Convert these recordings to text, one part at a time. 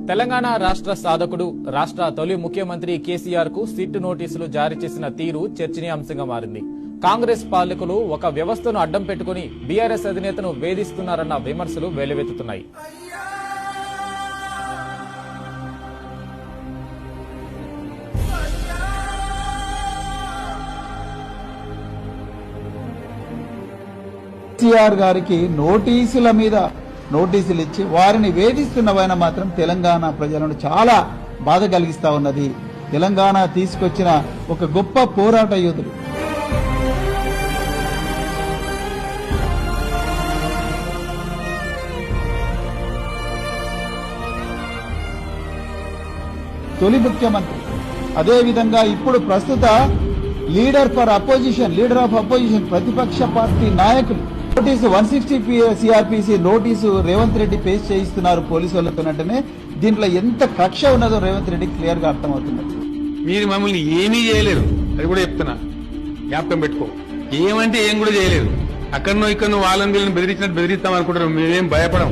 తెలంగాణ రాష్ట్ర సాధకుడు రాష్ట్ర తొలి ముఖ్యమంత్రి కేసీఆర్ కు సిట్ నోటీసులు జారీ చేసిన తీరు చర్చనీయాంశంగా మారింది. కాంగ్రెస్ పాలకులు ఒక వ్యవస్థను అడ్డం పెట్టుకుని బీఆర్ఎస్ అధినేతను వేధిస్తున్నారన్న విమర్శలు వెల్లువెత్తుతున్నాయి. కేసీఆర్ గారికి నోటీసుల మీద నోటీసులు ఇచ్చి వారిని వేధిస్తున్నవైన మాత్రం తెలంగాణ ప్రజలను చాలా బాధ కలిగిస్తా ఉన్నది. తెలంగాణ తీసుకొచ్చిన ఒక గొప్ప పోరాట యోధుడు. తొలి ముఖ్యమంత్రి, అదేవిధంగా ఇప్పుడు ప్రస్తుత లీడర్ ఆఫ్ అపోజిషన్ ప్రతిపక్ష పార్టీ నాయకులు notice 160 CrPC notice Revanth Reddy పేస్ట్ చేయిస్తున్నారు పోలీసు వాళ్ళతోనంటేనే దీంట్లో ఎంత కక్ష ఉన్నదో రేవంత్ రెడ్డి క్లియర్ గా అర్థమవుతున్నది. మీరు మమ్మల్ని ఏమీ చేయలేరు, అది కూడా చెప్తున్నా, జ్ఞాపకం పెట్టుకో. ఏమంటే ఏం కూడా చేయలేరు. అక్కడనో ఇక్కడనో వాళ్ళని వీళ్ళని బెదిరించినట్టు బెదిరిస్తాం అనుకుంటారు. మేమేం భయపడం,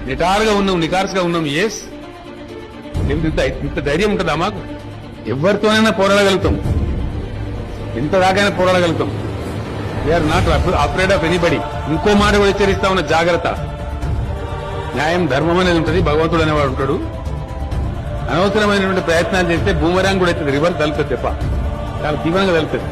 నిటారుగా ఉన్నాం, నికార్స్గా ఉన్నాం. ఎస్, ఇంత ధైర్యం ఉంటుందా మాకు? ఎవరితోనైనా పోరాడగలుగుతాం, ఎంత దాకైనా పోరాడగలుగుతాం. We're not afraid of anybody. ఇంకో మాట కూడా హెచ్చరిస్తా ఉన్న, జాగ్రత్త. న్యాయం ధర్మం అనేది ఉంటుంది, భగవంతుడు అనేవాడు ఉంటాడు. అనవసరమైనటువంటి ప్రయత్నాలు చేస్తే బూమరాంగ్ కూడా అవుతుంది, రివర్స్ తలుపుతుంది తప్ప, చాలా తీవ్రంగా తలుపుతుంది.